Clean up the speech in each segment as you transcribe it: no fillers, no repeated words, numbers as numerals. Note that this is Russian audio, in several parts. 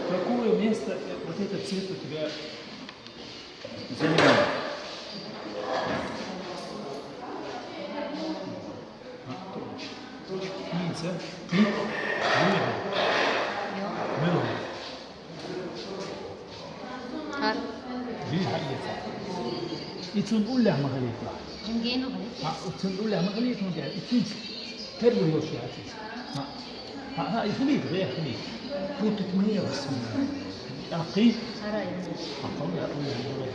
Какое место вот этот цвет у тебя занимает? Видите? İçin ulla mahaliyeti. Cingeno var. İçin ulla mahaliyeti mi der? İçin terbiye şey açız. Ha İhmid, غير إحميد. فوت تمنية بس. أقي. Saray. أقل لا أقول.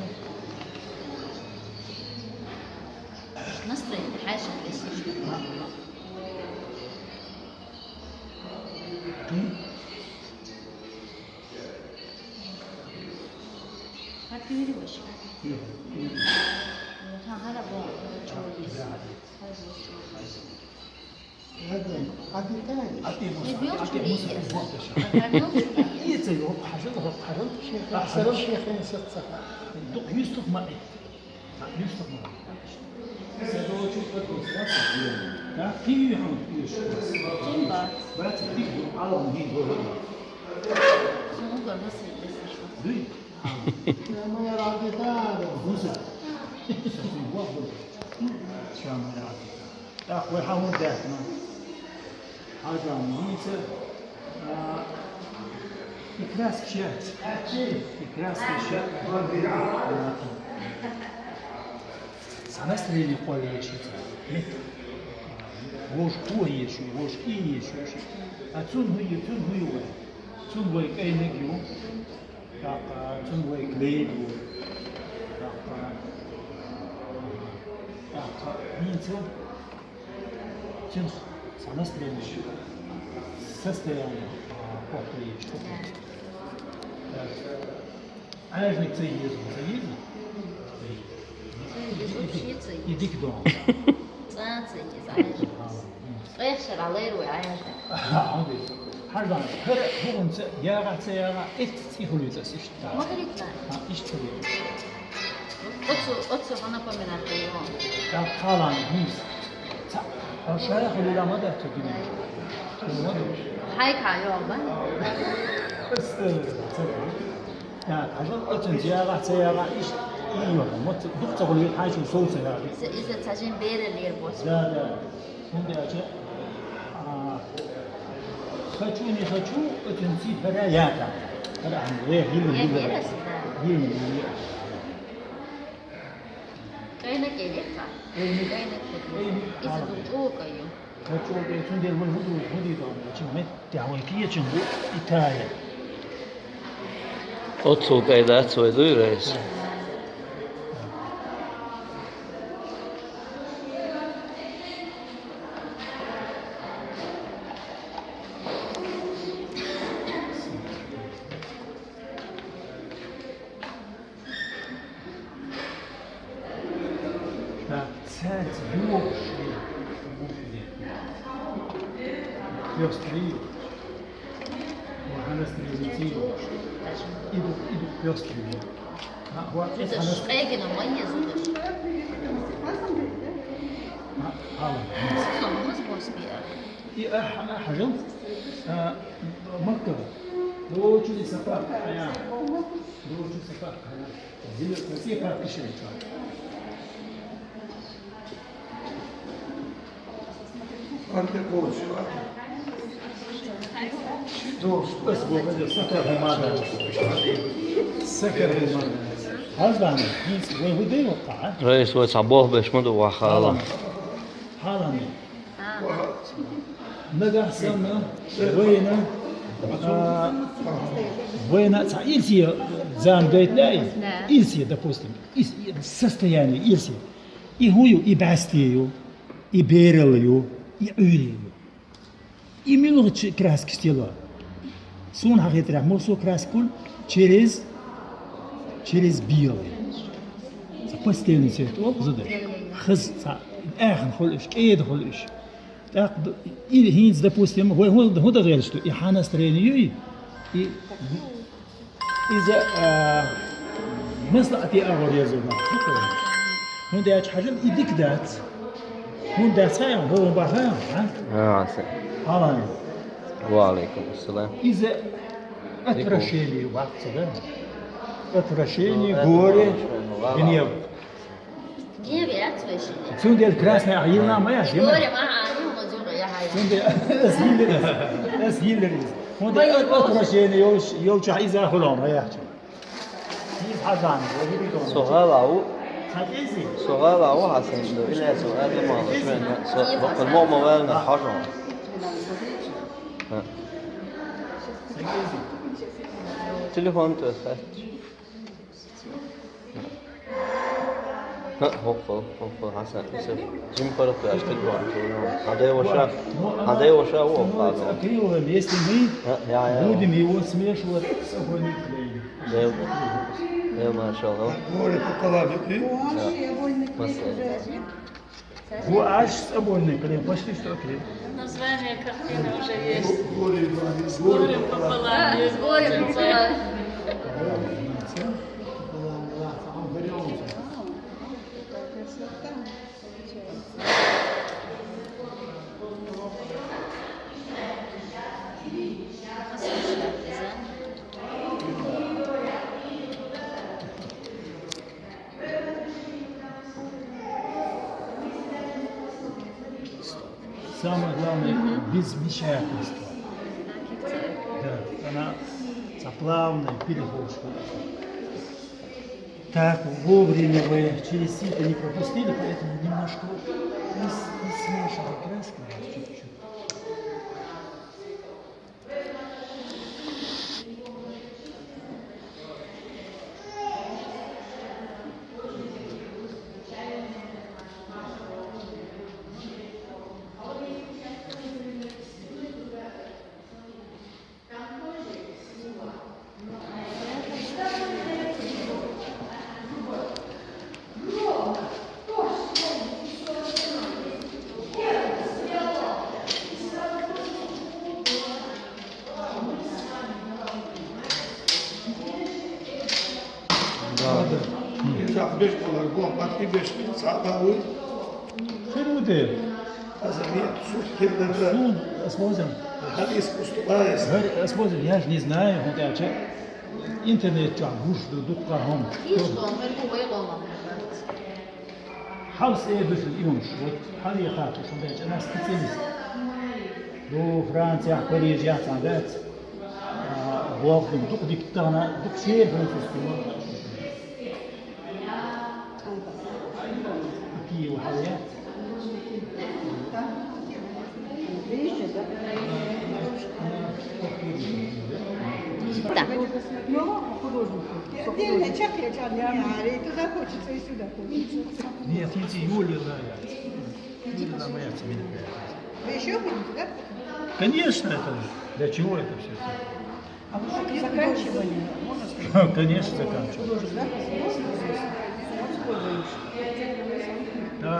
Nasıl حاجة ليش؟ هاتي لي وش؟ هذا بو جوليس. هذا عديتان يتيو حاجة أحسن الشيخين ست صفحات يوسف معي يوسف معي سأدور شوف الدرس ها في يوم Cimbat. بس تيجي على مين هو Sonuçta nasıl besliyor? دوي ما يرى عديتان موسى في واحد شو ما يعرف أخوي حاول داخل حاجة ميزة إكراس كشات إكراس كشات سنستري اللي قوي يشوف وش قوي يشوف وش إي يشوف أتون هو تون هو كأي نجيو تون هو كليدو ميزة تون سنستري состояние похуй, что Ажник це їздив. Заїздив? Іди к дому. ويخشى عليه ويعيش. Her zaman her bugün yağa et ihuluyor işte. ما قلت لا. Ha işte böyle. أتسو أنا بمنات اليوم. Ya kalan biz. Aşağıya hululama da tükürüyor. هاي كعيوم بقى. 야, 가서 어쩐 지하가 제야가 이요. 뭐 독자고 하시고 소스야. إذا تجين بير اللي يربوس. لا. 근데 아주 خشوني 어쩐 지 버려야다. 그래 안 돼. يا 이거. بير سدا. 이. كأنك يلقى. كأنك إذا دقوق أيوه. 그쪽에 순대를 후디도 지금 대학원 기회 정보 이탈리아. Otuğay da duyuyoruz. Кстати, пёстрые. وأنا استريتي. إيدو пёстрые. هو إذا شقيقنا مية زودش. ما سبوس بيها. حجم مركبة. لو تشوفي سفاق حياة. لو تشوفي سفاق حياة. زين كثير فرق شيء. أنت قوس أسبوع بدأ سكر المادة. سكر المادة. هذا هو ده وقع. رئيس وصبوه بشمد وحالا. حالا. نجح سنة وين إلسي زام دايت لا إلسي допустим состояние إلسي и хую и бастию и берелью и урию и много краски стила сон хагитра мосо краскул через белый постельный цвет задай хыз ахн холиш эд холиш так и хинц допустим هو ده غير что и хана строение и إذا مثل أتي أول يزورنا هون ده حاجة يديك دات هون ده سايم هو بحاجة عسى. هلا Валикум ассалам. Из-за отвращения в акции, да? Отвращение, горе, гнев. Gdje bi atveši? Отсюда красная агилна моя, Govorim, aha, nimo zuga, ja hajde. Das Hilleris. Und отвращение, يوجع إذا خلهم هيحكي. هيز حزان. سؤال أو هتيزي. سؤال أو حسن إلى سؤال ما شوين بقى المؤمن ولا حرام. تليفون تفتح. هوب حسن جيم كارت أشتري هذا وشا هو قادم. أكيد если мы будем его смешивать с огнем клеем. Да, машаллах. Горе пополам. هو عاش с обойной клеем, почти что клеем. Название картины уже есть. Горе С горем пополам. Есть Govorim, горем. Самое главное, без вмешательства. Да, она заплавная, переходная. Так, вовремя вы через сито не пропустили, поэтому немножко не смешивай краски, чуть-чуть. $5 bu apartı 5 sağdağı Херудер, azaliyet su kirleri ну, смотрим. hadi ispustuvayız. Смотрим, я же не знаю, вот я интернет جا گوش دقهم. Iškom, jer kubo je gomam. حوس ايه بس اليوم вот هذه خاطر شو بدي انا سبيشاليست. دو فرنسا باريس يا صعدات. واخدم دق ديكتانا دق شير فرنسا. كي وحويات. Da. Отдельно чакры и туда хочется, и сюда хочется. Нет, эти Юли нравятся. Юли нравятся мне. Вы еще будете, да? Конечно, это для чего это все? Заканчивали, можно сказать. Конечно, заканчиваю. Да.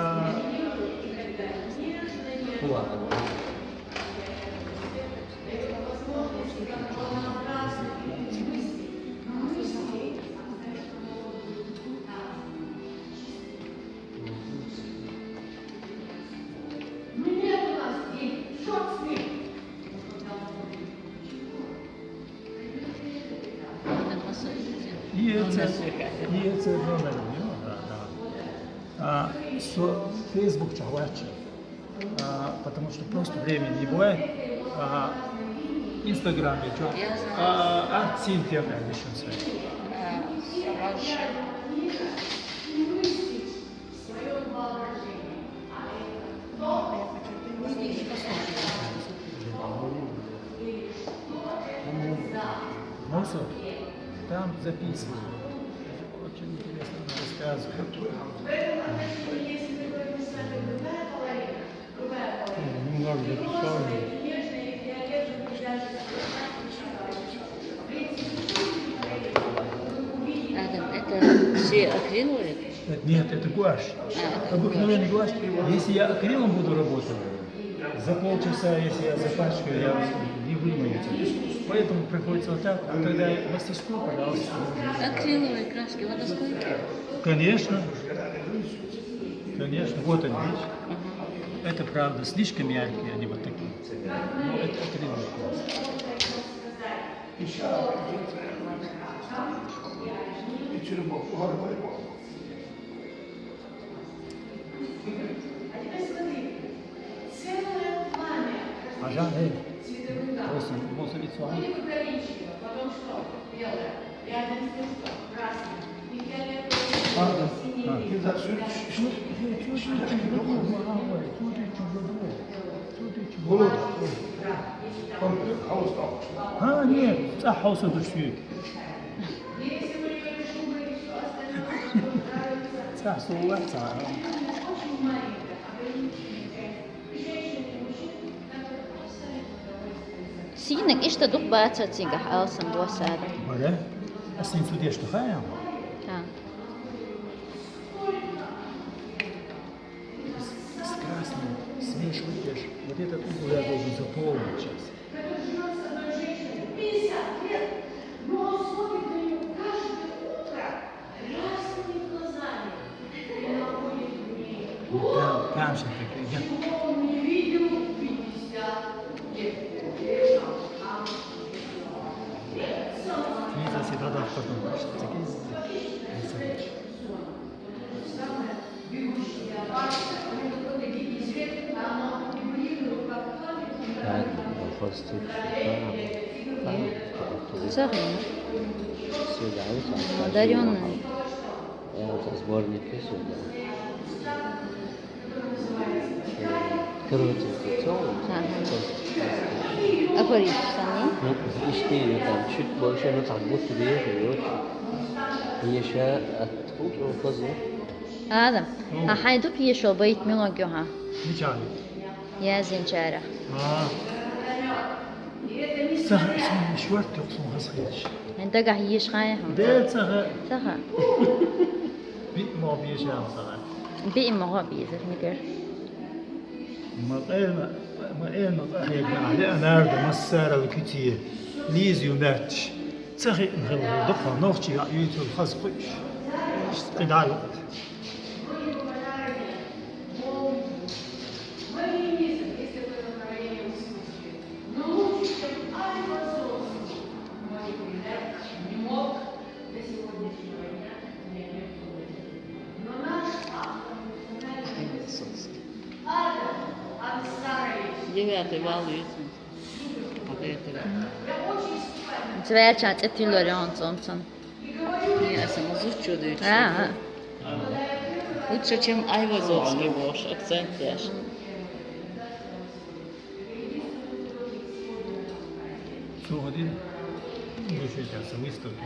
И это номер, да. Facebook чахвачи, потому что просто времени не бывает. Instagram я что? Синтия, да, еще сайт. Мусор там записывают. Очень интересно рассказывают. Немного записал. Адам, это все акриловые? Нет, это гуашь. Обыкновенный гуашь. Если я акрилом буду работать, за полчаса, если я запачкаю, я не вымою. Поэтому приходится вот так. А тогда мастерскую, пожалуйста. Акриловые краски водостойкие? Конечно. Конечно. Вот они, видишь? Это правда. Слишком яркие они вот такие. Ну, это акриловый класс. İçeri bak, bu arabaya bak. Ага, эй. Можно лицо. Pardon. Güzel sür. Bulut. Havuz kalmış. Ha, нет, صح وصلت فيك. صح صوت صح. Sīnek išta duk bācacīga alsam dosēda. Böyle. Aslında su diye işte hayal. Tā. Красный, смешиваешь. Вот этот угол я должен заполнить сейчас. Там же такие. Не заседала потом. Фастик. Царина. Сюда, вот. Одарённый. Вот сборники сюда. Коротенький целый. А Париж сами? Ну, işte там чуть больше, но так будто бы живет. Еще от фазы. Adam. Ha حيدوب يشو بيت ميلوجوها. Hiç abi. يا زين شارع. Sen şuart yoksun hasıymış. انت قاعد يشخايهم. Değil sana. صح. Bir muhabbet yaşayalım sana. بيئي مغابي إذا نقر. ما هيك على نارد مسارة وكتير ليزي ومرتش تسخي نخل دقة نوختي يوتيوب خاص خوش قطع الوقت Девятый вал видно. Вот это. Zvērčāts ir Tilorjons Омсон. Я сама зучу Лучше, чем Айвазовский ваш акцент яш. Сьогодні вишився виставки.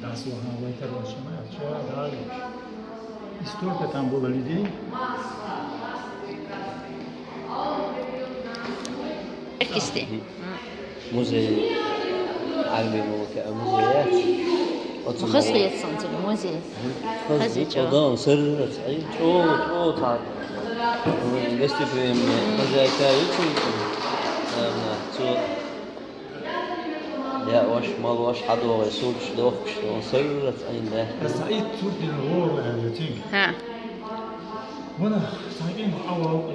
Да, слуга вайтероші має, вчора далі. І стільки там було людей. Erkisti. Muzey عالمي كموزيات وخصية صنطر موزي. خزيجة. وضع سر سعيد شو تعال قصدي في مزايا يمكن شو لا واش مال واش حد هو يسول شدوخ شلون سر سعيد ده سعيد تودي الغور هذا ها. وانا سعيدين معاوض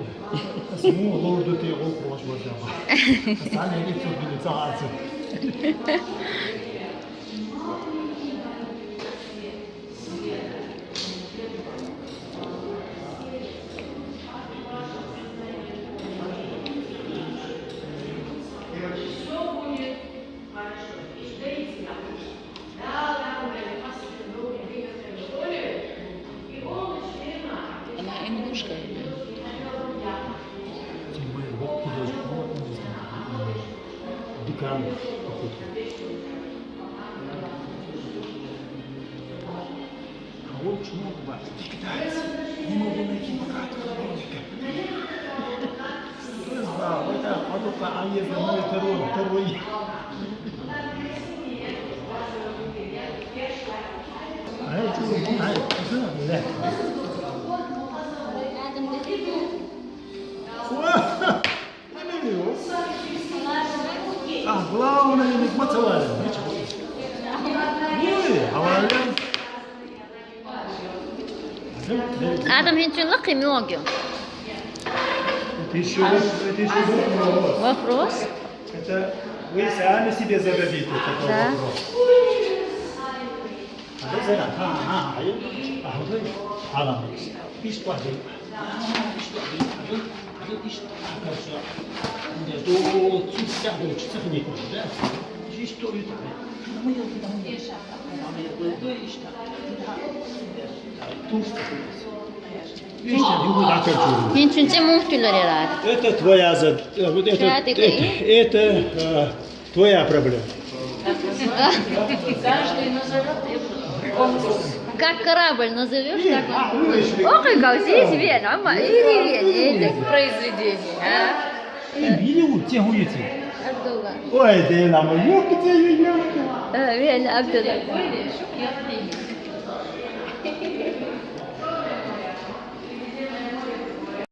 اسموه غور دوتي غور واش وجهه تعال هيك تودي لي ساعات Она имнушка. Декан. А вот чему бывает? Диктация. Не могу найти богатого художника. Кто знал? Это только Аеза мой второй. А это لا. Главное, не мотивация. Adam هنتون لقي ميوجو. еще вопрос. Вопрос? Это вы сами себе зададите такой Да. вопрос. Мен чунче муфтилер ирад. Это твоя это твоя проблема. Каждый назовет Как корабль назовешь, так он. Ох, и гаузись, вен, ама, и произведение, а? Миллион те уйти. Абдулла. Ой, да нам ёпки те Вен, Абдулла.